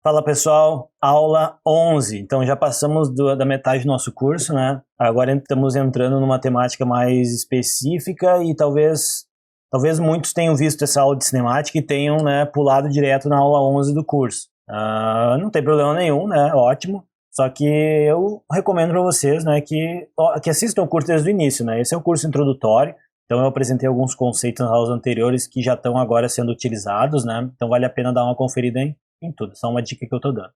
Fala pessoal, aula 11, então já passamos da metade do nosso curso, né? Agora estamos entrando numa temática mais específica e talvez muitos tenham visto essa aula de cinemática e tenham, né, pulado direto na aula 11 do curso. Não tem problema nenhum, né? Ótimo. Só que eu recomendo para vocês, né, que assistam o curso desde o início, né? Esse é o curso introdutório, então eu apresentei alguns conceitos nas aulas anteriores que já estão agora sendo utilizados, né? Então vale a pena dar uma conferida em tudo, só uma dica que eu estou dando.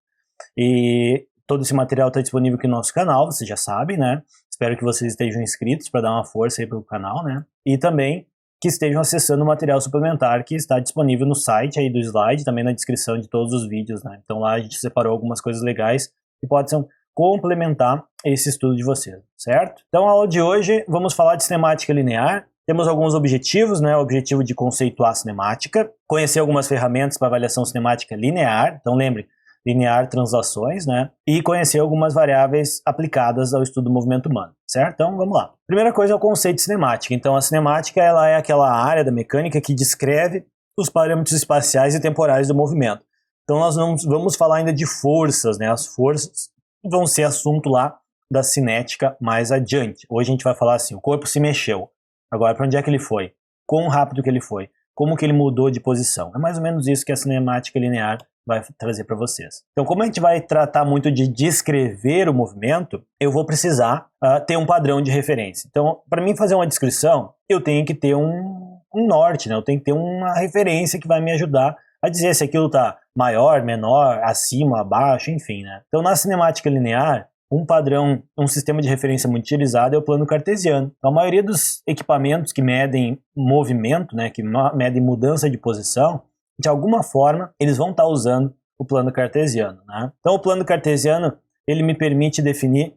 E todo esse material está disponível aqui no nosso canal, vocês já sabem, né? Espero que vocês estejam inscritos para dar uma força aí pro canal, né? E também que estejam acessando o material suplementar que está disponível no site aí do slide, também na descrição de todos os vídeos, né? Então lá a gente separou algumas coisas legais que podem complementar esse estudo de vocês, certo? Então, a aula de hoje, vamos falar de cinemática linear. Temos alguns objetivos, né? O objetivo de conceituar cinemática, conhecer algumas ferramentas para avaliação cinemática linear, então lembre, linear translações, né? E conhecer algumas variáveis aplicadas ao estudo do movimento humano, certo? Então, vamos lá. Primeira coisa é o conceito de cinemática. Então, a cinemática ela é aquela área da mecânica que descreve os parâmetros espaciais e temporais do movimento. Então, nós vamos falar ainda de forças, né? As forças vão ser assunto lá da cinética mais adiante. Hoje a gente vai falar assim, o corpo se mexeu. Agora, para onde é que ele foi? Quão rápido que ele foi? Como que ele mudou de posição? É mais ou menos isso que a cinemática linear vai trazer para vocês. Então, como a gente vai tratar muito de descrever o movimento, eu vou precisar ter um padrão de referência. Então, para mim fazer uma descrição, eu tenho que ter um norte, né? Eu tenho que ter uma referência que vai me ajudar a dizer se aquilo está maior, menor, acima, abaixo, enfim, né? Então, na cinemática linear, um padrão, um sistema de referência muito utilizado é o plano cartesiano. Então, a maioria dos equipamentos que medem movimento, né, que medem mudança de posição, de alguma forma, eles vão estar usando o plano cartesiano, né? Então, o plano cartesiano, ele me permite definir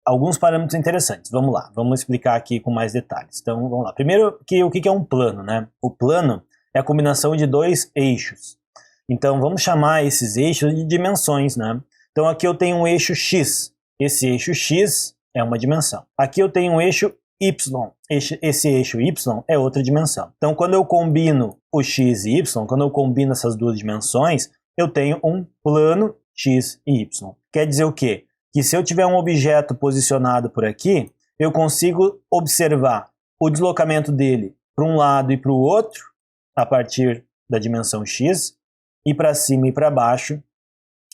alguns parâmetros interessantes. Vamos lá, vamos explicar aqui com mais detalhes. Então, vamos lá. Primeiro, o que é um plano, né? O plano é a combinação de dois eixos. Então, vamos chamar esses eixos de dimensões, né? Então, aqui eu tenho um eixo X. Esse eixo X é uma dimensão. Aqui eu tenho um eixo Y. Esse eixo Y é outra dimensão. Então, quando eu combino o X e Y, quando eu combino essas duas dimensões, eu tenho um plano X e Y. Quer dizer o quê? Que se eu tiver um objeto posicionado por aqui, eu consigo observar o deslocamento dele para um lado e para o outro, a partir da dimensão X, e para cima e para baixo,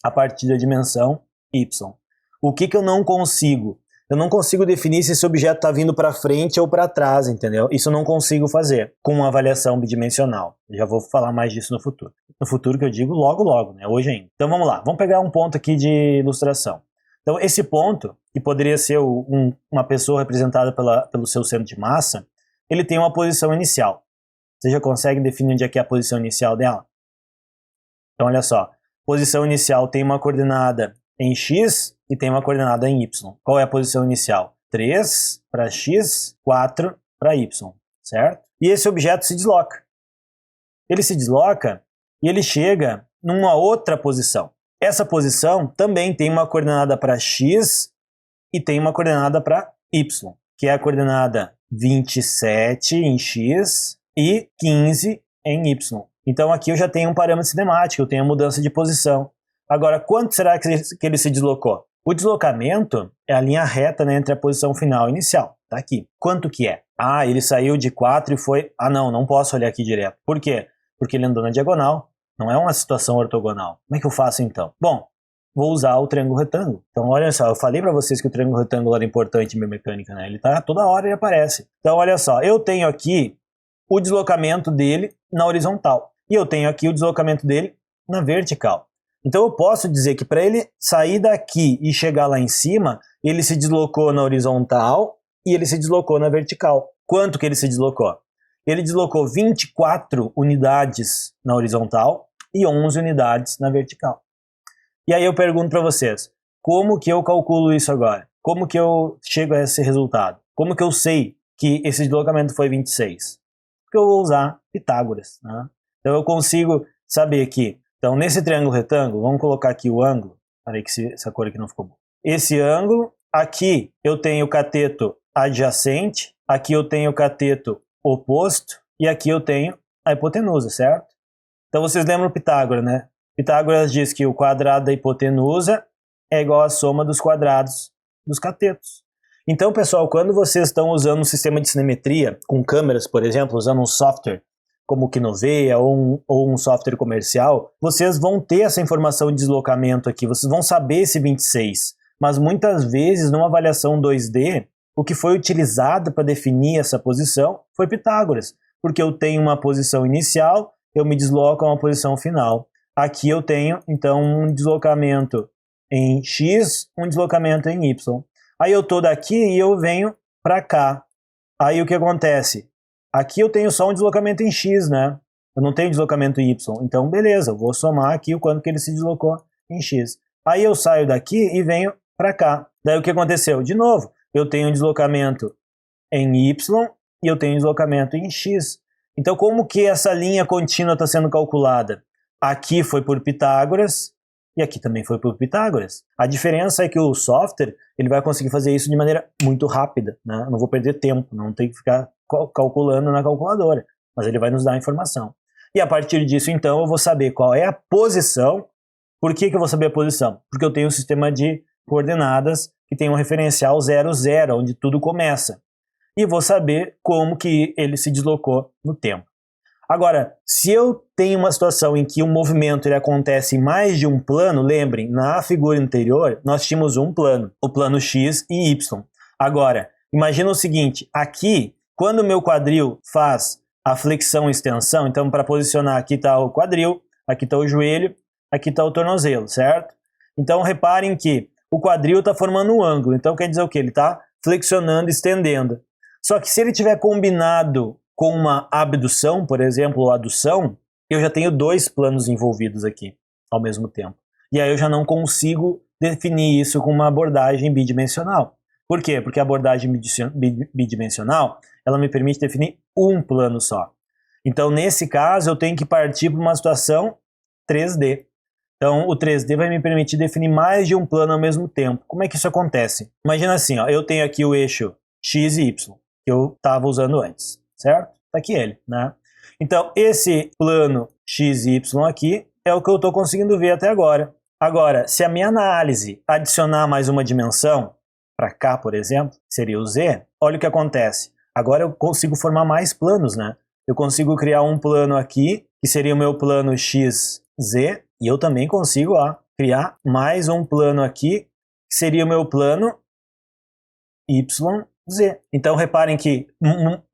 a partir da dimensão Y. O que eu não consigo? Eu não consigo definir se esse objeto está vindo para frente ou para trás, entendeu? Isso eu não consigo fazer com uma avaliação bidimensional. Eu já vou falar mais disso no futuro. No futuro que eu digo logo, né? Hoje ainda. Então vamos lá, vamos pegar um ponto aqui de ilustração. Então esse ponto, que poderia ser uma pessoa representada pelo seu centro de massa, ele tem uma posição inicial. Você já consegue definir onde é que é a posição inicial dela? Então olha só, posição inicial tem uma coordenada em X e tem uma coordenada em Y. Qual é a posição inicial? 3 para X, 4 para Y, certo? E esse objeto se desloca. Ele se desloca e ele chega numa outra posição. Essa posição também tem uma coordenada para X e tem uma coordenada para Y, que é a coordenada 27 em X e 15 em Y. Então aqui eu já tenho um parâmetro cinemático, eu tenho a mudança de posição. Agora, quanto será que ele se deslocou? O deslocamento é a linha reta, né, entre a posição final e inicial. Tá aqui. Quanto que é? Ah, ele saiu de 4 e foi... Ah, não posso olhar aqui direto. Por quê? Porque ele andou na diagonal. Não é uma situação ortogonal. Como é que eu faço então? Bom, vou usar o triângulo retângulo. Então, olha só, eu falei para vocês que o triângulo retângulo era importante em biomecânica, né? Ele tá toda hora ele aparece. Então, olha só, eu tenho aqui o deslocamento dele na horizontal. E eu tenho aqui o deslocamento dele na vertical. Então eu posso dizer que para ele sair daqui e chegar lá em cima, ele se deslocou na horizontal e ele se deslocou na vertical. Quanto que ele se deslocou? Ele deslocou 24 unidades na horizontal e 11 unidades na vertical. E aí eu pergunto para vocês, como que eu calculo isso agora? Como que eu chego a esse resultado? Como que eu sei que esse deslocamento foi 26? Porque eu vou usar Pitágoras, né? Então eu consigo saber que, então nesse triângulo retângulo, vamos colocar aqui o ângulo, peraí que essa cor aqui não ficou boa. Esse ângulo, aqui eu tenho o cateto adjacente, aqui eu tenho o cateto oposto, e aqui eu tenho a hipotenusa, certo? Então vocês lembram Pitágoras, né? Pitágoras diz que o quadrado da hipotenusa é igual à soma dos quadrados dos catetos. Então, pessoal, quando vocês estão usando um sistema de cinemetria, com câmeras, por exemplo, usando um software como o Kinovea ou um software comercial, vocês vão ter essa informação de deslocamento aqui, vocês vão saber esse 26. Mas muitas vezes, numa avaliação 2D, o que foi utilizado para definir essa posição foi Pitágoras, porque eu tenho uma posição inicial, eu me desloco a uma posição final. Aqui eu tenho, então, um deslocamento em X, um deslocamento em Y. Aí eu estou daqui e eu venho para cá. Aí o que acontece? Aqui eu tenho só um deslocamento em X, né? Eu não tenho deslocamento em Y. Então, beleza, eu vou somar aqui o quanto que ele se deslocou em X. Aí eu saio daqui e venho para cá. Daí o que aconteceu? De novo, eu tenho um deslocamento em Y e eu tenho um deslocamento em X. Então, como que essa linha contínua está sendo calculada? Aqui foi por Pitágoras e aqui também foi por Pitágoras. A diferença é que o software ele vai conseguir fazer isso de maneira muito rápida, né? Eu não vou perder tempo, não tem que ficar calculando na calculadora, mas ele vai nos dar a informação. E a partir disso, então, eu vou saber qual é a posição. Por que eu vou saber a posição? Porque eu tenho um sistema de coordenadas que tem um referencial 0, 0, onde tudo começa. E vou saber como que ele se deslocou no tempo. Agora, se eu tenho uma situação em que um movimento ele acontece em mais de um plano, lembrem, na figura anterior nós tínhamos um plano, o plano X e Y. Agora, imagina o seguinte, aqui, quando o meu quadril faz a flexão e extensão, então para posicionar aqui está o quadril, aqui está o joelho, aqui está o tornozelo, certo? Então reparem que o quadril está formando um ângulo, então quer dizer o que? Ele está flexionando e estendendo. Só que se ele tiver combinado com uma abdução, por exemplo, ou adução, eu já tenho dois planos envolvidos aqui ao mesmo tempo. E aí eu já não consigo definir isso com uma abordagem bidimensional. Por quê? Porque a abordagem bidimensional, ela me permite definir um plano só. Então, nesse caso, eu tenho que partir para uma situação 3D. Então, o 3D vai me permitir definir mais de um plano ao mesmo tempo. Como é que isso acontece? Imagina assim, ó, eu tenho aqui o eixo X e Y, que eu estava usando antes, certo? Está aqui ele, né? Então, esse plano X e Y aqui é o que eu estou conseguindo ver até agora. Agora, se a minha análise adicionar mais uma dimensão, para cá, por exemplo, seria o Z, olha o que acontece. Agora eu consigo formar mais planos, né? Eu consigo criar um plano aqui, que seria o meu plano XZ, e eu também consigo criar mais um plano aqui, que seria o meu plano YZ. Então reparem que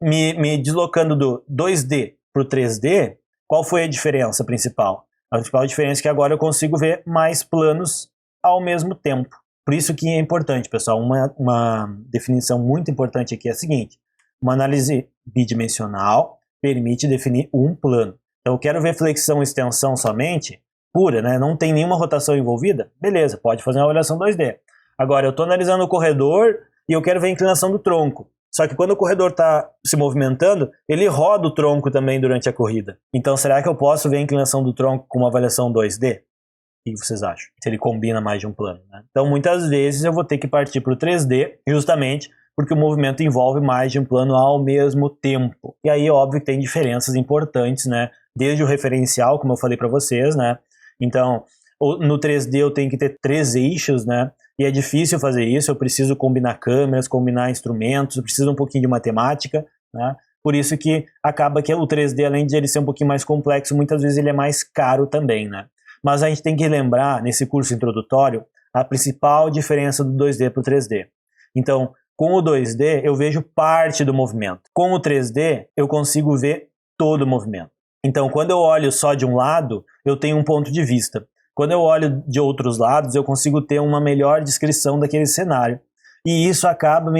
me deslocando do 2D para o 3D, qual foi a diferença principal? A principal diferença é que agora eu consigo ver mais planos ao mesmo tempo. Por isso que é importante, pessoal, uma definição muito importante aqui é a seguinte: uma análise bidimensional permite definir um plano. Então eu quero ver flexão e extensão somente, pura, né? Não tem nenhuma rotação envolvida? Beleza, pode fazer uma avaliação 2D. Agora eu estou analisando o corredor e eu quero ver a inclinação do tronco. Só que quando o corredor está se movimentando, ele roda o tronco também durante a corrida. Então será que eu posso ver a inclinação do tronco com uma avaliação 2D? O que vocês acham? Se ele combina mais de um plano, né? Então muitas vezes eu vou ter que partir para o 3D, justamente porque o movimento envolve mais de um plano ao mesmo tempo. E aí, óbvio que tem diferenças importantes, né? Desde o referencial, como eu falei para vocês, né? Então, no 3D eu tenho que ter 3 eixos, né? E é difícil fazer isso, eu preciso combinar câmeras, combinar instrumentos, eu preciso um pouquinho de matemática, né? Por isso que acaba que o 3D, além de ele ser um pouquinho mais complexo, muitas vezes ele é mais caro também, né? Mas a gente tem que lembrar, nesse curso introdutório, a principal diferença do 2D para o 3D. Então, com o 2D, eu vejo parte do movimento. Com o 3D, eu consigo ver todo o movimento. Então, quando eu olho só de um lado, eu tenho um ponto de vista. Quando eu olho de outros lados, eu consigo ter uma melhor descrição daquele cenário. E isso acaba,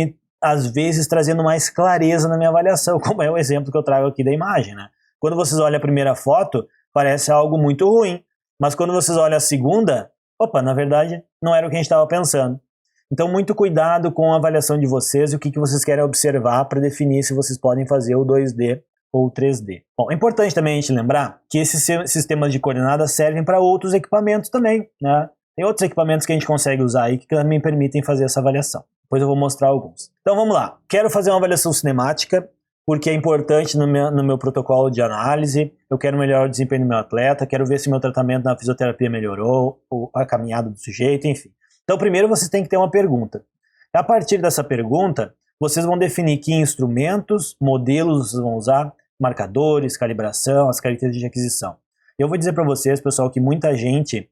às vezes, trazendo mais clareza na minha avaliação, como é o exemplo que eu trago aqui da imagem, né? Quando vocês olham a primeira foto, parece algo muito ruim. Mas quando vocês olham a segunda, opa, na verdade, não era o que a gente estava pensando. Então, muito cuidado com a avaliação de vocês e o que vocês querem observar para definir se vocês podem fazer o 2D ou o 3D. Bom, é importante também a gente lembrar que esses sistemas de coordenadas servem para outros equipamentos também, né? Tem outros equipamentos que a gente consegue usar aí que também permitem fazer essa avaliação. Depois eu vou mostrar alguns. Então, vamos lá. Quero fazer uma avaliação cinemática porque é importante no meu protocolo de análise, eu quero melhorar o desempenho do meu atleta, quero ver se meu tratamento na fisioterapia melhorou, ou a caminhada do sujeito, enfim. Então, primeiro vocês têm que ter uma pergunta. A partir dessa pergunta, vocês vão definir que instrumentos, modelos vocês vão usar, marcadores, calibração, as características de aquisição. Eu vou dizer para vocês, pessoal, que muita gente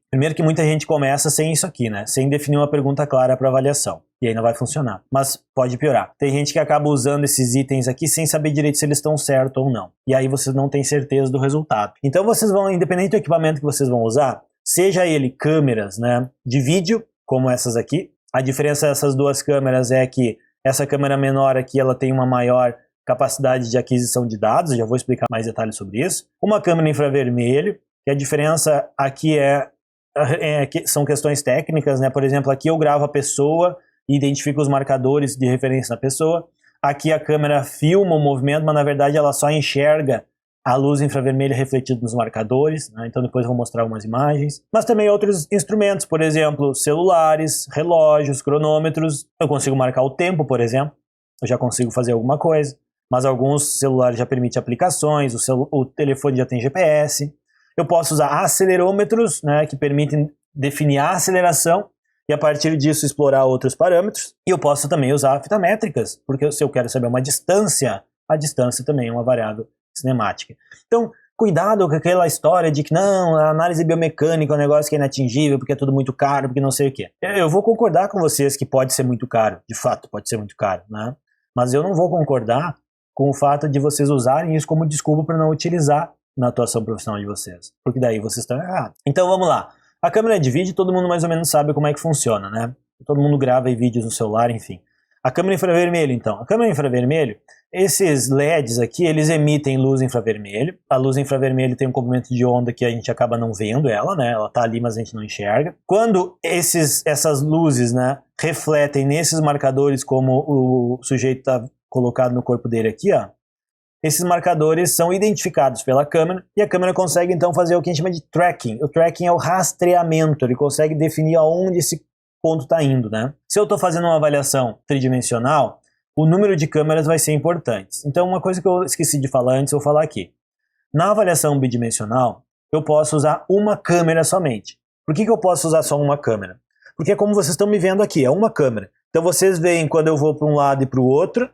começa sem isso aqui, né? Sem definir uma pergunta clara para avaliação. E aí não vai funcionar. Mas pode piorar. Tem gente que acaba usando esses itens aqui sem saber direito se eles estão certos ou não. E aí vocês não têm certeza do resultado. Então vocês vão, independente do equipamento que vocês vão usar, seja ele câmeras, né, de vídeo, como essas aqui. A diferença dessas duas câmeras é que essa câmera menor aqui, ela tem uma maior capacidade de aquisição de dados, eu já vou explicar mais detalhes sobre isso. Uma câmera infravermelho, que a diferença aqui são questões técnicas, né? Por exemplo, aqui eu gravo a pessoa e identifico os marcadores de referência da pessoa. Aqui a câmera filma o movimento, mas na verdade ela só enxerga a luz infravermelha refletida nos marcadores, né? Então depois eu vou mostrar algumas imagens. Mas também outros instrumentos, por exemplo, celulares, relógios, cronômetros. Eu consigo marcar o tempo, por exemplo. Eu já consigo fazer alguma coisa. Mas alguns celulares já permitem aplicações, o telefone já tem GPS. Eu posso usar acelerômetros, né, que permitem definir a aceleração e a partir disso explorar outros parâmetros. E eu posso também usar fita métricas, porque se eu quero saber uma distância, a distância também é uma variável cinemática. Então, cuidado com aquela história de que não, a análise biomecânica é um negócio que é inatingível, porque é tudo muito caro, porque não sei o quê. Eu vou concordar com vocês que pode ser muito caro, de fato pode ser muito caro, né? Mas eu não vou concordar com o fato de vocês usarem isso como desculpa para não utilizar na atuação profissional de vocês, porque daí vocês estão errados. Então vamos lá. A câmera de vídeo, todo mundo mais ou menos sabe como é que funciona, né? Todo mundo grava vídeos no celular, enfim. A câmera infravermelho, então. A câmera infravermelho, esses LEDs aqui, eles emitem luz infravermelho. A luz infravermelho tem um comprimento de onda que a gente acaba não vendo ela, né? Ela tá ali, mas a gente não enxerga. Quando essas luzes, né, refletem nesses marcadores, como o sujeito tá colocado no corpo dele aqui, ó, esses marcadores são identificados pela câmera e a câmera consegue então fazer o que a gente chama de tracking. O tracking é o rastreamento, ele consegue definir aonde esse ponto está indo, né? Se eu estou fazendo uma avaliação tridimensional, o número de câmeras vai ser importante. Então uma coisa que eu esqueci de falar antes, eu vou falar aqui. Na avaliação bidimensional, eu posso usar uma câmera somente. Por que eu posso usar só uma câmera? Porque como vocês estão me vendo aqui, é uma câmera. Então vocês veem quando eu vou para um lado e para o outro,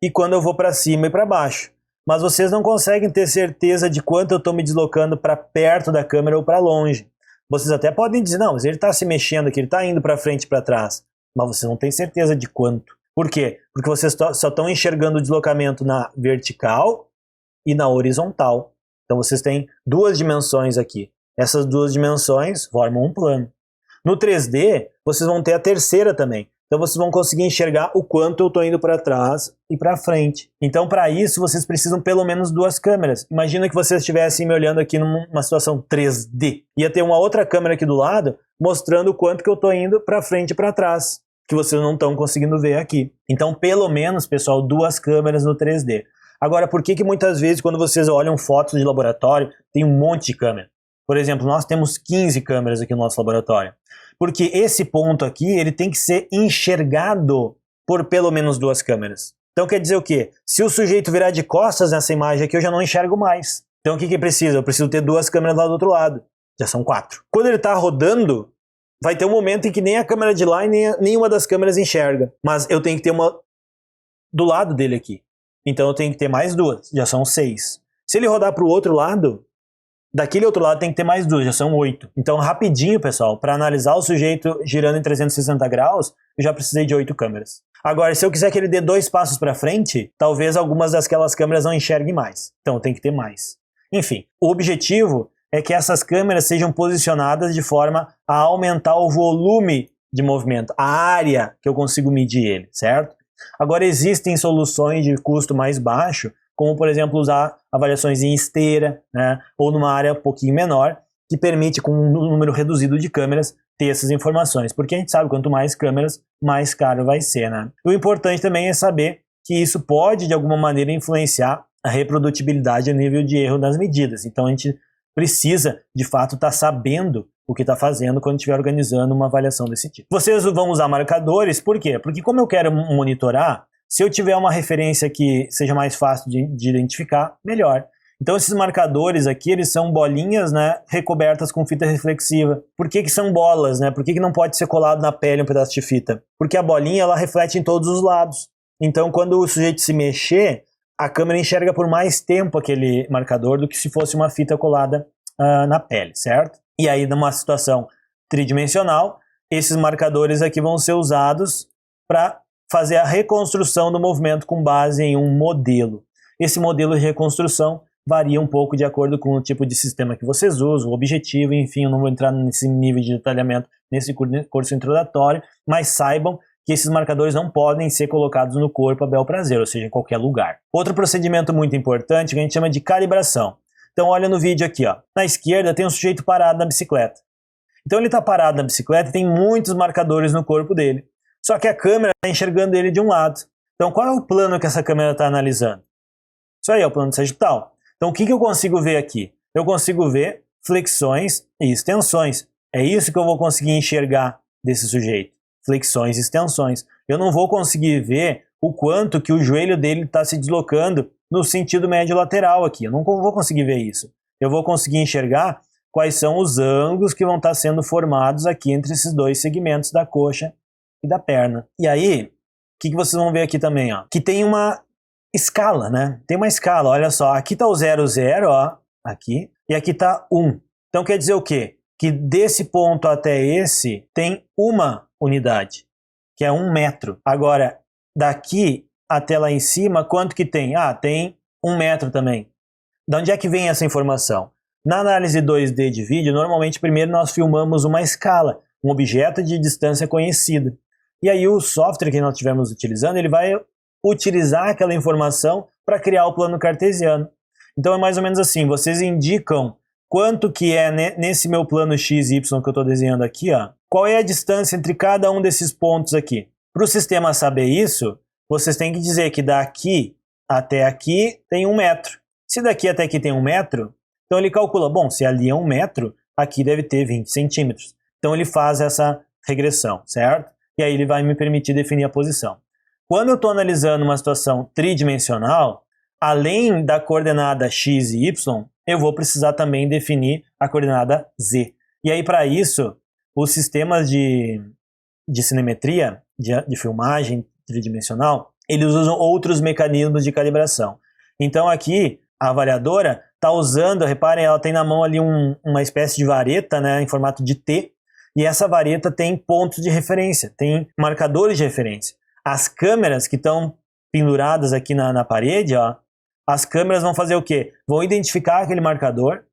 e quando eu vou para cima e para baixo. Mas vocês não conseguem ter certeza de quanto eu estou me deslocando para perto da câmera ou para longe. Vocês até podem dizer, não, mas ele está se mexendo aqui, ele está indo para frente e para trás. Mas vocês não têm certeza de quanto. Por quê? Porque vocês só estão enxergando o deslocamento na vertical e na horizontal. Então vocês têm duas dimensões aqui. Essas duas dimensões formam um plano. No 3D, vocês vão ter a terceira também. Então vocês vão conseguir enxergar o quanto eu estou indo para trás e para frente. Então para isso vocês precisam pelo menos duas câmeras. Imagina que vocês estivessem me olhando aqui numa situação 3D. Ia ter uma outra câmera aqui do lado mostrando o quanto que eu estou indo para frente e para trás, que vocês não estão conseguindo ver aqui. Então pelo menos, pessoal, duas câmeras no 3D. Agora, por que muitas vezes quando vocês olham fotos de laboratório tem um monte de câmera? Por exemplo, nós temos 15 câmeras aqui no nosso laboratório. Porque esse ponto aqui, ele tem que ser enxergado por pelo menos duas câmeras. Então quer dizer o quê? Se o sujeito virar de costas nessa imagem aqui, eu já não enxergo mais. Então o que precisa? Eu preciso ter duas câmeras lá do outro lado. Já são 4. Quando ele está rodando, vai ter um momento em que nem a câmera de lá e nenhuma das câmeras enxerga. Mas eu tenho que ter uma do lado dele aqui. Então eu tenho que ter mais duas. Já são 6. Se ele rodar para o outro lado, daquele outro lado tem que ter mais duas, já são 8. Então, rapidinho, pessoal, para analisar o sujeito girando em 360 graus, eu já precisei de 8 câmeras. Agora, se eu quiser que ele dê 2 passos para frente, talvez algumas daquelas câmeras não enxerguem mais. Então, tem que ter mais. Enfim, o objetivo é que essas câmeras sejam posicionadas de forma a aumentar o volume de movimento, a área que eu consigo medir ele, certo? Agora, existem soluções de custo mais baixo, como, por exemplo, usar avaliações em esteira, né, ou numa área um pouquinho menor, que permite, com um número reduzido de câmeras, ter essas informações. Porque a gente sabe, quanto mais câmeras, mais caro vai ser, né? O importante também é saber que isso pode, de alguma maneira, influenciar a reprodutibilidade a nível de erro das medidas. Então, a gente precisa, de fato, estar sabendo o que está fazendo quando estiver organizando uma avaliação desse tipo. Vocês vão usar marcadores, por quê? Porque como eu quero monitorar, Se eu tiver uma referência que seja mais fácil de identificar, melhor. Então esses marcadores aqui, eles são bolinhas, né, recobertas com fita reflexiva. Por que são bolas, né? Por que não pode ser colado na pele um pedaço de fita? Porque a bolinha, ela reflete em todos os lados. Então quando o sujeito se mexer, a câmera enxerga por mais tempo aquele marcador do que se fosse uma fita colada na pele, certo? E aí, numa situação tridimensional, esses marcadores aqui vão ser usados para fazer a reconstrução do movimento com base em um modelo. Esse modelo de reconstrução varia um pouco de acordo com o tipo de sistema que vocês usam, o objetivo, enfim, eu não vou entrar nesse nível de detalhamento nesse curso introdutório, mas saibam que esses marcadores não podem ser colocados no corpo a bel prazer, ou seja, em qualquer lugar. Outro procedimento muito importante que a gente chama de calibração. Então olha no vídeo aqui, ó. Na esquerda tem um sujeito parado na bicicleta. Então ele está parado na bicicleta e tem muitos marcadores no corpo dele. Só que a câmera está enxergando ele de um lado. Então qual é o plano que essa câmera está analisando? Isso aí é o plano sagital. Então o que eu consigo ver aqui? Eu consigo ver flexões e extensões. É isso que eu vou conseguir enxergar desse sujeito. Flexões e extensões. Eu não vou conseguir ver o quanto que o joelho dele está se deslocando no sentido médio lateral aqui. Eu não vou conseguir ver isso. Eu vou conseguir enxergar quais são os ângulos que vão estar sendo formados aqui entre esses dois segmentos da coxa e da perna. E aí, o que vocês vão ver aqui também, ó? Que tem uma escala, né? Tem uma escala, olha só. Aqui está o 0, 0, ó, aqui, e aqui está 1. Então quer dizer o quê? Que desse ponto até esse tem uma unidade, que é 1 metro. Agora, daqui até lá em cima, quanto que tem? Ah, tem 1 metro também. De onde é que vem essa informação? Na análise 2D de vídeo, normalmente primeiro nós filmamos uma escala, um objeto de distância conhecida. E aí o software que nós estivermos utilizando, ele vai utilizar aquela informação para criar o plano cartesiano. Então é mais ou menos assim, vocês indicam quanto que é nesse meu plano x, y que eu estou desenhando aqui, ó, qual é a distância entre cada um desses pontos aqui. Para o sistema saber isso, vocês têm que dizer que daqui até aqui tem 1 metro. Se daqui até aqui tem 1 metro, então ele calcula, bom, se ali é 1 metro, aqui deve ter 20 centímetros. Então ele faz essa regressão, certo? E aí ele vai me permitir definir a posição. Quando eu estou analisando uma situação tridimensional, além da coordenada x e y, eu vou precisar também definir a coordenada z. E aí para isso, os sistemas de cinemetria, de filmagem tridimensional, eles usam outros mecanismos de calibração. Então aqui, a avaliadora está usando, reparem, ela tem na mão ali uma espécie de vareta, né, em formato de T, e essa vareta tem pontos de referência, tem marcadores de referência. As câmeras que estão penduradas aqui na parede, ó, as câmeras vão fazer o quê? Vão identificar aquele marcador,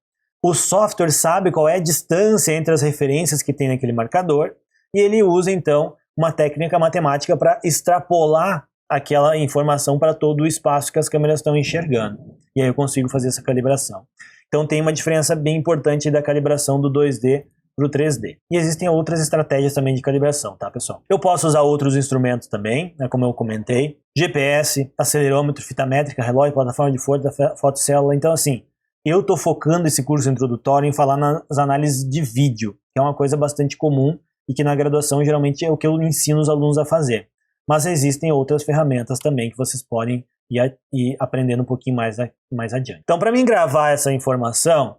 o software sabe qual é a distância entre as referências que tem naquele marcador, e ele usa então uma técnica matemática para extrapolar aquela informação para todo o espaço que as câmeras estão enxergando. E aí eu consigo fazer essa calibração. Então tem uma diferença bem importante da calibração do 2D para o 3D. E existem outras estratégias também de calibração, tá, pessoal? Eu posso usar outros instrumentos também, né, como eu comentei. GPS, acelerômetro, fita métrica, relógio, plataforma de fotocélula. Então, assim, eu estou focando esse curso introdutório em falar nas análises de vídeo, que é uma coisa bastante comum e que na graduação geralmente é o que eu ensino os alunos a fazer. Mas existem outras ferramentas também que vocês podem ir aprendendo um pouquinho mais adiante. Então, para mim gravar essa informação,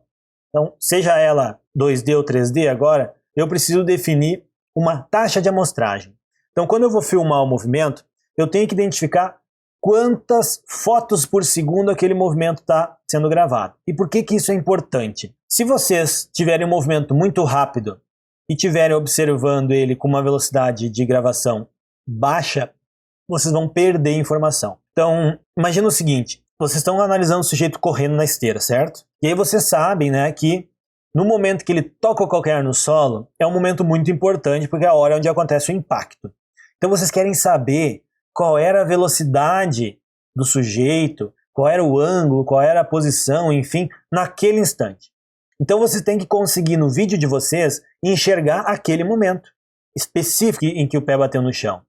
então, seja ela 2D ou 3D agora, eu preciso definir uma taxa de amostragem. Então, quando eu vou filmar o movimento, eu tenho que identificar quantas fotos por segundo aquele movimento está sendo gravado. E por que isso é importante? Se vocês tiverem um movimento muito rápido e estiverem observando ele com uma velocidade de gravação baixa, vocês vão perder informação. Então, imagina o seguinte, vocês estão analisando o sujeito correndo na esteira, certo? E aí vocês sabem, né, que no momento que ele toca o calcanhar no solo, é um momento muito importante, porque é a hora onde acontece o impacto. Então vocês querem saber qual era a velocidade do sujeito, qual era o ângulo, qual era a posição, enfim, naquele instante. Então vocês têm que conseguir no vídeo de vocês enxergar aquele momento específico em que o pé bateu no chão.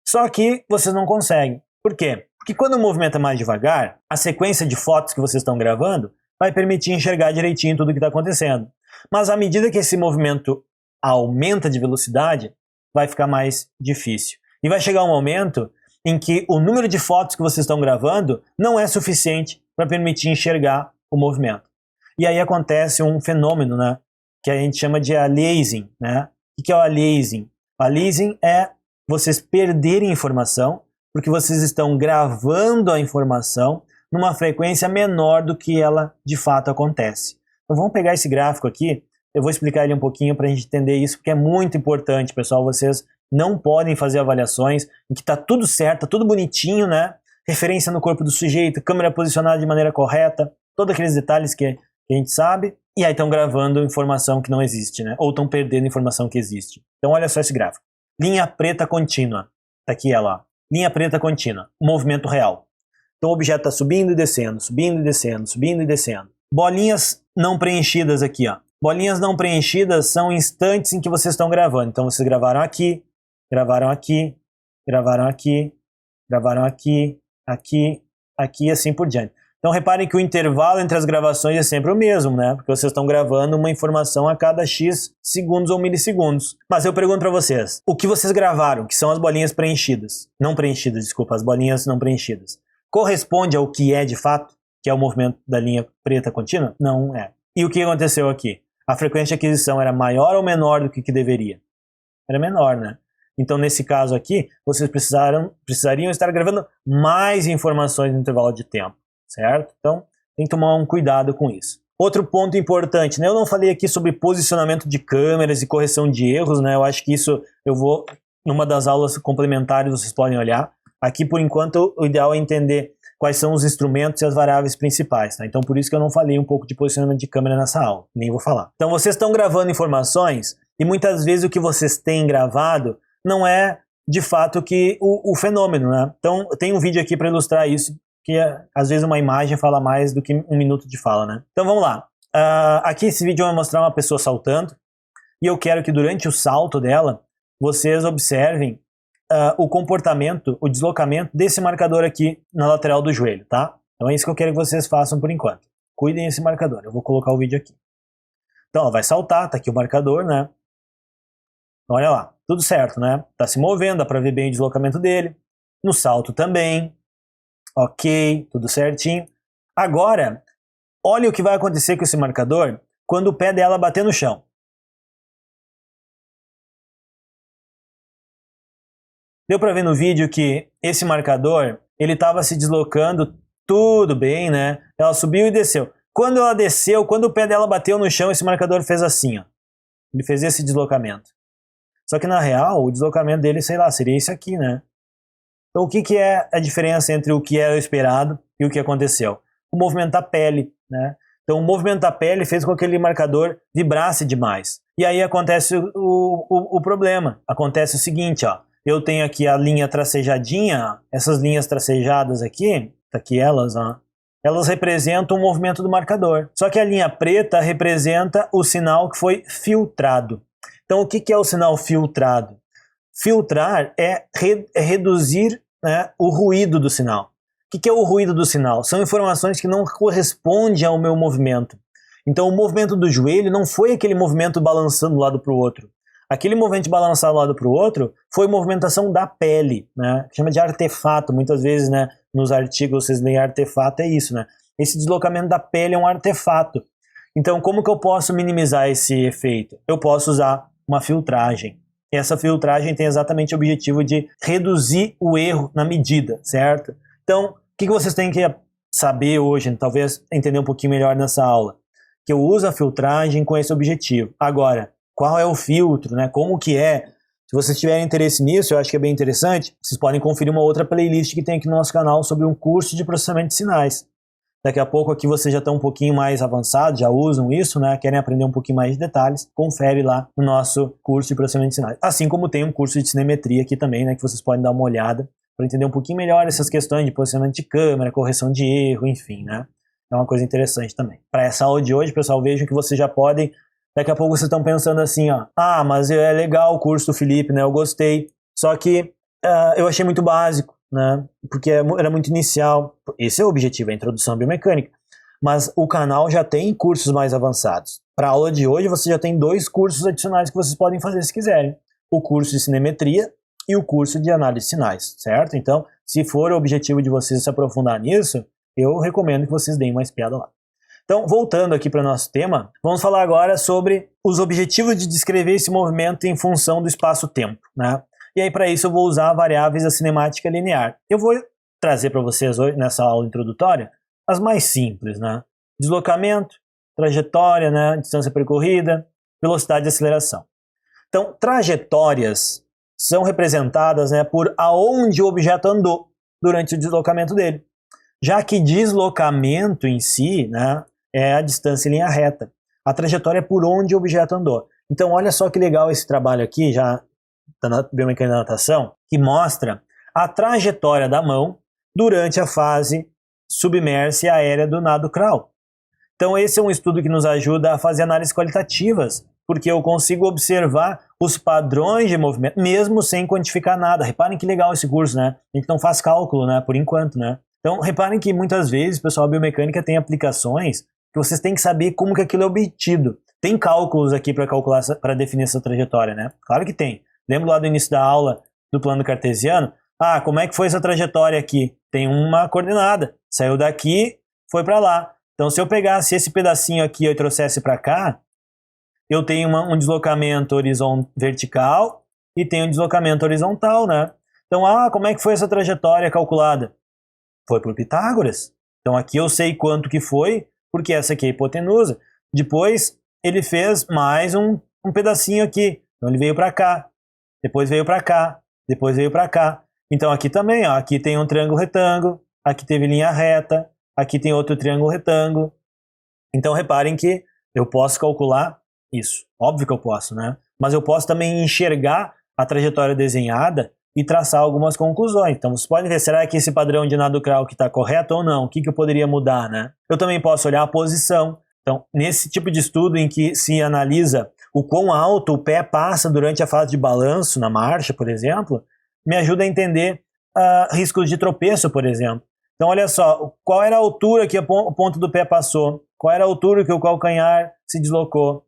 Só que vocês não conseguem. Por quê? Porque quando o movimento é mais devagar, a sequência de fotos que vocês estão gravando vai permitir enxergar direitinho tudo o que está acontecendo. Mas à medida que esse movimento aumenta de velocidade, vai ficar mais difícil. E vai chegar um momento em que o número de fotos que vocês estão gravando não é suficiente para permitir enxergar o movimento. E aí acontece um fenômeno, né, que a gente chama de aliasing, né? O que é o aliasing? O aliasing é vocês perderem informação porque vocês estão gravando a informação numa frequência menor do que ela de fato acontece. Então vamos pegar esse gráfico aqui, eu vou explicar ele um pouquinho para a gente entender isso, porque é muito importante, pessoal. Vocês não podem fazer avaliações em que está tudo certo, tá tudo bonitinho, né? Referência no corpo do sujeito, câmera posicionada de maneira correta, todos aqueles detalhes que a gente sabe, e aí estão gravando informação que não existe, né? Ou estão perdendo informação que existe. Então olha só esse gráfico. Linha preta contínua. Tá aqui ela, ó. Linha preta contínua. Movimento real. Então o objeto está subindo e descendo, subindo e descendo, subindo e descendo. Bolinhas não preenchidas aqui, ó. Bolinhas não preenchidas são instantes em que vocês estão gravando. Então vocês gravaram aqui, gravaram aqui, gravaram aqui, gravaram aqui, aqui, aqui e assim por diante. Então reparem que o intervalo entre as gravações é sempre o mesmo, né? Porque vocês estão gravando uma informação a cada X segundos ou milissegundos. Mas eu pergunto para vocês, o que vocês gravaram, que são as bolinhas preenchidas, não preenchidas, desculpa, as bolinhas não preenchidas, corresponde ao que é de fato, que é o movimento da linha preta contínua? Não é. E o que aconteceu aqui? A frequência de aquisição era maior ou menor do que deveria? Era menor, né? Então, nesse caso aqui, vocês precisariam estar gravando mais informações no intervalo de tempo, certo? Então, tem que tomar um cuidado com isso. Outro ponto importante, né? Eu não falei aqui sobre posicionamento de câmeras e correção de erros, né? Eu acho que isso eu vou, numa das aulas complementares, vocês podem olhar. Aqui, por enquanto, o ideal é entender quais são os instrumentos e as variáveis principais, tá? Então, por isso que eu não falei um pouco de posicionamento de câmera nessa aula, nem vou falar. Então, vocês estão gravando informações e muitas vezes o que vocês têm gravado não é, de fato, o fenômeno, né? Então, tem um vídeo aqui para ilustrar isso, que às vezes uma imagem fala mais do que um minuto de fala, né? Então, vamos lá. Aqui esse vídeo vai mostrar uma pessoa saltando e eu quero que durante o salto dela, vocês observem o comportamento, o deslocamento desse marcador aqui na lateral do joelho, tá? Então é isso que eu quero que vocês façam por enquanto. Cuidem desse marcador. Eu vou colocar o vídeo aqui. Então, ela vai saltar, tá aqui o marcador, né? Olha lá, tudo certo, né? Tá se movendo, dá pra ver bem o deslocamento dele. No salto também. Ok, tudo certinho. Agora, olha o que vai acontecer com esse marcador quando o pé dela bater no chão. Deu para ver no vídeo que esse marcador, ele estava se deslocando tudo bem, né? Ela subiu e desceu. Quando ela desceu, quando o pé dela bateu no chão, esse marcador fez assim, ó. Ele fez esse deslocamento. Só que na real, o deslocamento dele, sei lá, seria isso aqui, né? Então o que é a diferença entre o que era esperado e o que aconteceu? O movimento da pele, né? Então o movimento da pele fez com que aquele marcador vibrasse demais. E aí acontece o problema. Acontece o seguinte, ó. Eu tenho aqui a linha tracejadinha, essas linhas tracejadas aqui, tá aqui elas, ó. Elas representam o movimento do marcador. Só que a linha preta representa o sinal que foi filtrado. Então, o que é o sinal filtrado? Filtrar é reduzir, né, o ruído do sinal. O que é o ruído do sinal? São informações que não correspondem ao meu movimento. Então, o movimento do joelho não foi aquele movimento balançando de um lado para o outro. Aquele movimento de balançar de um lado para o outro foi movimentação da pele, né? Chama de artefato. Muitas vezes, né, nos artigos vocês leem artefato, é isso, né? Esse deslocamento da pele é um artefato. Então, como que eu posso minimizar esse efeito? Eu posso usar uma filtragem. E essa filtragem tem exatamente o objetivo de reduzir o erro na medida, certo? Então, o que vocês têm que saber hoje, talvez entender um pouquinho melhor nessa aula? Que eu uso a filtragem com esse objetivo. Agora, qual é o filtro, né? Como que é? Se vocês tiverem interesse nisso, eu acho que é bem interessante, vocês podem conferir uma outra playlist que tem aqui no nosso canal sobre um curso de processamento de sinais. Daqui a pouco aqui vocês já estão um pouquinho mais avançados, já usam isso, né? Querem aprender um pouquinho mais de detalhes, confere lá no nosso curso de processamento de sinais. Assim como tem um curso de cinemetria aqui também, né? Que vocês podem dar uma olhada para entender um pouquinho melhor essas questões de posicionamento de câmera, correção de erro, enfim, né? É uma coisa interessante também. Para essa aula de hoje, pessoal, vejam que vocês já podem. Daqui a pouco vocês estão pensando assim, ó, ah, mas é legal o curso do Felipe, né? Eu gostei. Só que eu achei muito básico, né? Porque era muito inicial. Esse é o objetivo, a introdução à biomecânica. Mas o canal já tem cursos mais avançados. Para a aula de hoje, você já tem 2 cursos adicionais que vocês podem fazer se quiserem. O curso de cinemetria e o curso de análise de sinais, certo? Então, se for o objetivo de vocês se aprofundar nisso, eu recomendo que vocês deem uma espiada lá. Então, voltando aqui para o nosso tema, vamos falar agora sobre os objetivos de descrever esse movimento em função do espaço-tempo, né? E aí, para isso, eu vou usar variáveis da cinemática linear. Eu vou trazer para vocês hoje, nessa aula introdutória, as mais simples, né? Deslocamento, trajetória, né? Distância percorrida, velocidade e aceleração. Então, trajetórias são representadas, né, por aonde o objeto andou durante o deslocamento dele. Já que deslocamento em si, né, é a distância em linha reta. A trajetória é por onde o objeto andou. Então, olha só que legal esse trabalho aqui, já da biomecânica da natação, que mostra a trajetória da mão durante a fase submersa e aérea do nado crawl. Então, esse é um estudo que nos ajuda a fazer análises qualitativas, porque eu consigo observar os padrões de movimento, mesmo sem quantificar nada. Reparem que legal esse curso, né? A gente não faz cálculo, né? Por enquanto, né? Então, reparem que muitas vezes, pessoal, a biomecânica tem aplicações que vocês têm que saber como que aquilo é obtido. Tem cálculos aqui para calcular, para definir essa trajetória, né? Claro que tem. Lembra lá do início da aula do plano cartesiano? Ah, como é que foi essa trajetória aqui? Tem uma coordenada. Saiu daqui, foi para lá. Então, se eu pegasse esse pedacinho aqui e trouxesse para cá, eu tenho um deslocamento vertical e tenho um deslocamento horizontal, né? Então, como é que foi essa trajetória calculada? Foi por Pitágoras. Então, aqui eu sei quanto que foi, porque essa aqui é a hipotenusa. Depois, ele fez mais um pedacinho aqui. Então, ele veio para cá, depois veio para cá, depois veio para cá. Então, aqui também, ó, aqui tem um triângulo retângulo, aqui teve linha reta, aqui tem outro triângulo retângulo. Então, reparem que eu posso calcular isso. Óbvio que eu posso, né? Mas eu posso também enxergar a trajetória desenhada e traçar algumas conclusões. Então, vocês podem ver, será que esse padrão de nado crawl está correto ou não? O que eu poderia mudar, né? Eu também posso olhar a posição. Então, nesse tipo de estudo em que se analisa o quão alto o pé passa durante a fase de balanço na marcha, por exemplo, me ajuda a entender riscos de tropeço, por exemplo. Então, olha só, qual era a altura que o ponto do pé passou? Qual era a altura que o calcanhar se deslocou?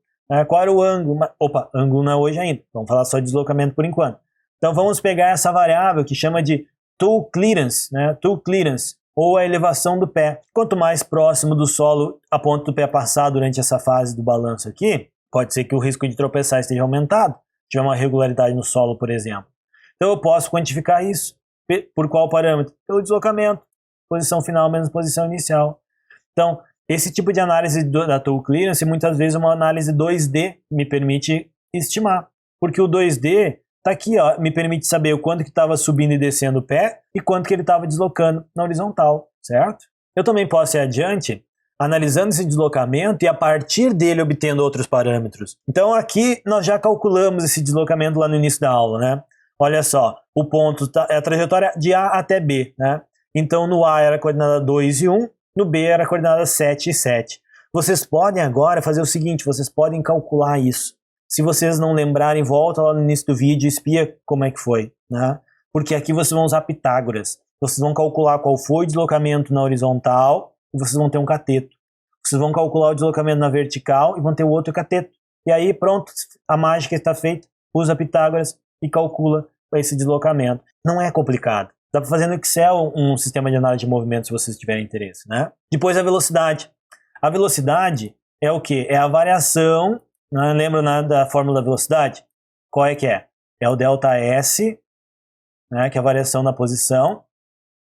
Qual era o ângulo? Opa, ângulo não é hoje ainda. Vamos falar só de deslocamento por enquanto. Então, vamos pegar essa variável que chama de toe clearance, né? Toe clearance, ou a elevação do pé. Quanto mais próximo do solo a ponto do pé passar durante essa fase do balanço aqui, pode ser que o risco de tropeçar esteja aumentado, se tiver uma irregularidade no solo, por exemplo. Então, eu posso quantificar isso. Por qual parâmetro? Pelo deslocamento. Posição final menos posição inicial. Então, esse tipo de análise da toe clearance, muitas vezes uma análise 2D me permite estimar. Porque o 2D está aqui, ó, me permite saber o quanto que estava subindo e descendo o pé e quanto que ele estava deslocando na horizontal, certo? Eu também posso ir adiante, analisando esse deslocamento e a partir dele obtendo outros parâmetros. Então aqui nós já calculamos esse deslocamento lá no início da aula, né? Olha só, o ponto é a trajetória de A até B, né? Então no A era a coordenada 2 e 1, no B era a coordenada 7 e 7. Vocês podem agora fazer o seguinte, vocês podem calcular isso. Se vocês não lembrarem, volta lá no início do vídeo e espia como é que foi, né? Porque aqui vocês vão usar Pitágoras. Vocês vão calcular qual foi o deslocamento na horizontal e vocês vão ter um cateto. Vocês vão calcular o deslocamento na vertical e vão ter o outro cateto. E aí, pronto, a mágica está feita. Usa Pitágoras e calcula esse deslocamento. Não é complicado. Dá para fazer no Excel um sistema de análise de movimento se vocês tiverem interesse, né? Depois a velocidade. A velocidade é o quê? É a variação, né? Lembra, né, da fórmula da velocidade? Qual é que é? É o delta S, né, que é a variação na posição,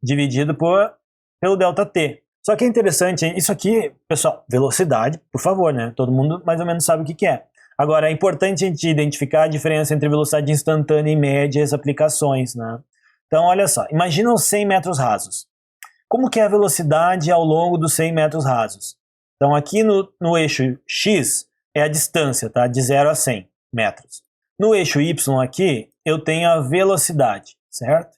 dividido pelo delta T. Só que é interessante, isso aqui, pessoal, velocidade, por favor, né? Todo mundo mais ou menos sabe o que é. Agora, é importante a gente identificar a diferença entre velocidade instantânea e média e as aplicações, né? Então, olha só, imagina os 100 metros rasos. Como que é a velocidade ao longo dos 100 metros rasos? Então, aqui no eixo X é a distância, tá? De 0 a 100 metros. No eixo Y aqui, eu tenho a velocidade, certo?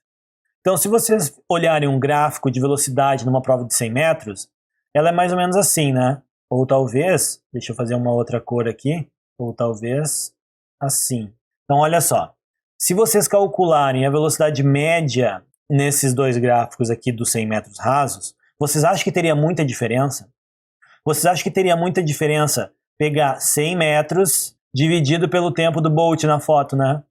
Então, se vocês olharem um gráfico de velocidade numa prova de 100 metros, ela é mais ou menos assim, né? Ou talvez, deixa eu fazer uma outra cor aqui, ou talvez assim. Então, olha só. Se vocês calcularem a velocidade média nesses dois gráficos aqui dos 100 metros rasos, vocês acham que teria muita diferença? Vocês acham que teria muita diferença pegar 100 metros dividido pelo tempo do Bolt na foto, né?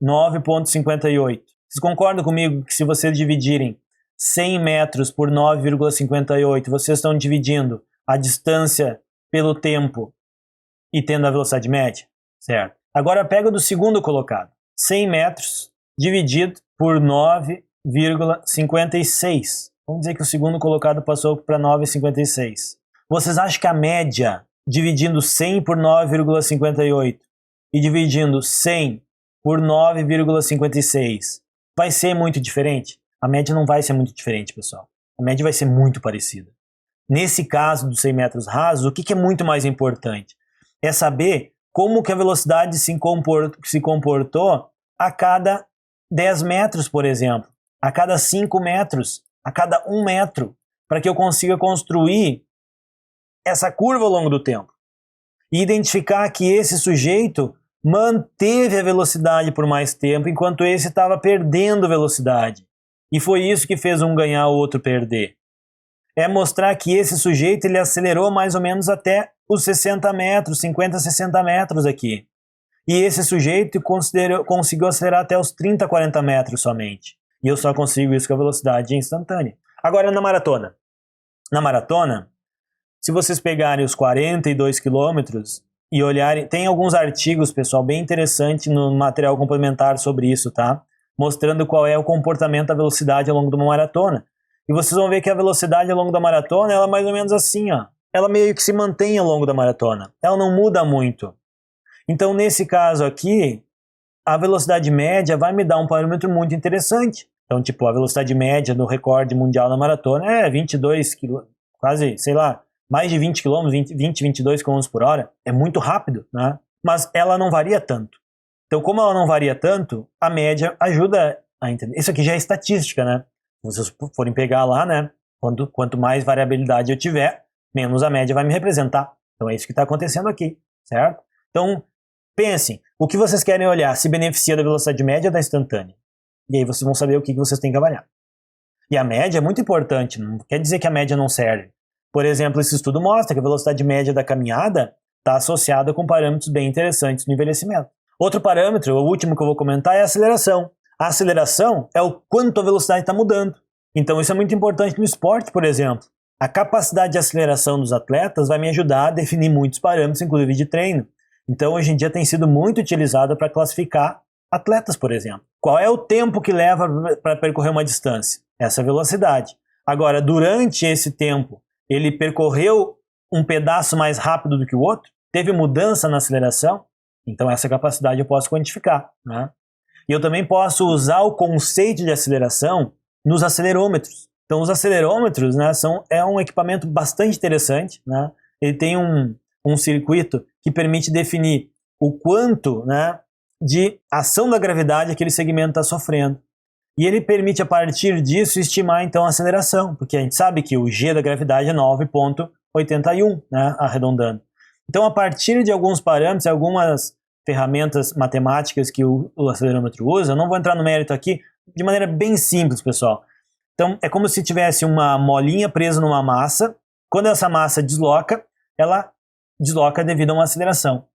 9,58. Vocês concordam comigo que se vocês dividirem 100 metros por 9,58, vocês estão dividindo a distância pelo tempo e tendo a velocidade média? Certo. Agora pega do segundo colocado. 100 metros dividido por 9,56. Vamos dizer que o segundo colocado passou para 9,56. Vocês acham que a média, dividindo 100 por 9,58 e dividindo 100 por 9,56, vai ser muito diferente? A média não vai ser muito diferente, pessoal. A média vai ser muito parecida. Nesse caso dos 100 metros rasos, o que é muito mais importante? É saber como que a velocidade se comportou a cada 10 metros, por exemplo, a cada 5 metros, a cada 1 metro, para que eu consiga construir essa curva ao longo do tempo. E identificar que esse sujeito manteve a velocidade por mais tempo, enquanto esse estava perdendo velocidade. E foi isso que fez um ganhar, o outro perder. É mostrar que esse sujeito ele acelerou mais ou menos até os 60 metros, 50, 60 metros aqui. E esse sujeito conseguiu acelerar até os 30, 40 metros somente. E eu só consigo isso com a velocidade instantânea. Agora na maratona. Na maratona, se vocês pegarem os 42 quilômetros e olharem, tem alguns artigos, pessoal, bem interessantes no material complementar sobre isso, tá? Mostrando qual é o comportamento da velocidade ao longo de uma maratona. E vocês vão ver que a velocidade ao longo da maratona, ela é mais ou menos assim, ó. Ela meio que se mantém ao longo da maratona. Ela não muda muito. Então, nesse caso aqui, a velocidade média vai me dar um parâmetro muito interessante. Então, tipo, a velocidade média do recorde mundial na maratona é 22 km, quase, sei lá, mais de 20 km, 22 km por hora. É muito rápido, né? Mas ela não varia tanto. Então, como ela não varia tanto, a média ajuda a entender. Isso aqui já é estatística, né? Se vocês forem pegar lá, né? Quanto mais variabilidade eu tiver, menos a média vai me representar. Então é isso que está acontecendo aqui, certo? Então, pensem, o que vocês querem olhar se beneficia da velocidade média ou da instantânea? E aí vocês vão saber o que vocês têm que avaliar. E a média é muito importante, não quer dizer que a média não serve. Por exemplo, esse estudo mostra que a velocidade média da caminhada está associada com parâmetros bem interessantes no envelhecimento. Outro parâmetro, o último que eu vou comentar, é a aceleração. A aceleração é o quanto a velocidade está mudando. Então isso é muito importante no esporte, por exemplo. A capacidade de aceleração dos atletas vai me ajudar a definir muitos parâmetros, inclusive de treino. Então hoje em dia tem sido muito utilizada para classificar atletas, por exemplo. Qual é o tempo que leva para percorrer uma distância? Essa velocidade. Agora, durante esse tempo, ele percorreu um pedaço mais rápido do que o outro? Teve mudança na aceleração? Então essa capacidade eu posso quantificar, né? E eu também posso usar o conceito de aceleração nos acelerômetros. Então os acelerômetros, né, é um equipamento bastante interessante, né? Ele tem um circuito que permite definir o quanto, né, de ação da gravidade aquele segmento está sofrendo. E ele permite, a partir disso, estimar então a aceleração, porque a gente sabe que o G da gravidade é 9,81, né, arredondando. Então, a partir de alguns parâmetros, algumas ferramentas matemáticas que o acelerômetro usa, eu não vou entrar no mérito aqui, de maneira bem simples, pessoal. Então, é como se tivesse uma molinha presa numa massa. Quando essa massa desloca, ela desloca devido a uma aceleração.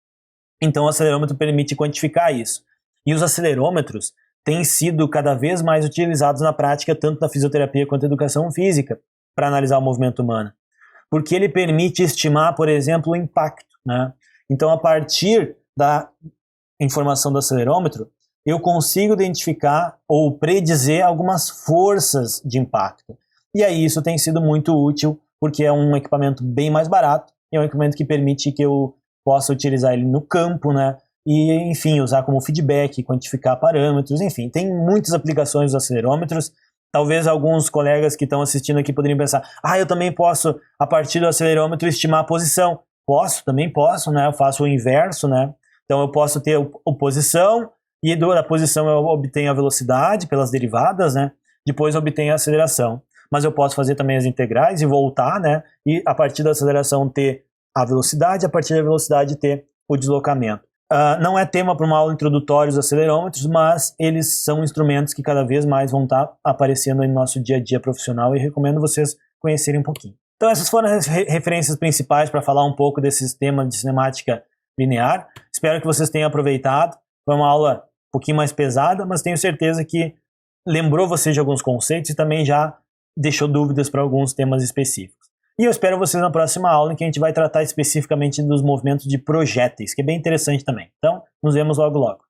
Então, o acelerômetro permite quantificar isso. E os acelerômetros têm sido cada vez mais utilizados na prática, tanto na fisioterapia quanto na educação física, para analisar o movimento humano. Porque ele permite estimar, por exemplo, o impacto, né? Então, a partir da informação do acelerômetro, eu consigo identificar ou predizer algumas forças de impacto. E aí isso tem sido muito útil, porque é um equipamento bem mais barato, e é um equipamento que permite que eu possa utilizar ele no campo, né? E, enfim, usar como feedback, quantificar parâmetros, enfim, tem muitas aplicações dos acelerômetros. Talvez alguns colegas que estão assistindo aqui poderiam pensar, eu também posso, a partir do acelerômetro, estimar a posição. Também posso, né? Eu faço o inverso, né? Então eu posso ter a posição, e da posição eu obtenho a velocidade pelas derivadas, né? Depois eu obtenho a aceleração. Mas eu posso fazer também as integrais e voltar, né? E a partir da aceleração ter a velocidade, a partir da velocidade ter o deslocamento. Não é tema para uma aula introdutória os acelerômetros, mas eles são instrumentos que cada vez mais vão estar aparecendo no nosso dia a dia profissional e recomendo vocês conhecerem um pouquinho. Então essas foram as referências principais para falar um pouco desse sistema de cinemática linear. Espero que vocês tenham aproveitado. Foi uma aula pouquinho mais pesada, mas tenho certeza que lembrou você de alguns conceitos e também já deixou dúvidas para alguns temas específicos. E eu espero vocês na próxima aula, em que a gente vai tratar especificamente dos movimentos de projéteis, que é bem interessante também. Então, nos vemos logo logo.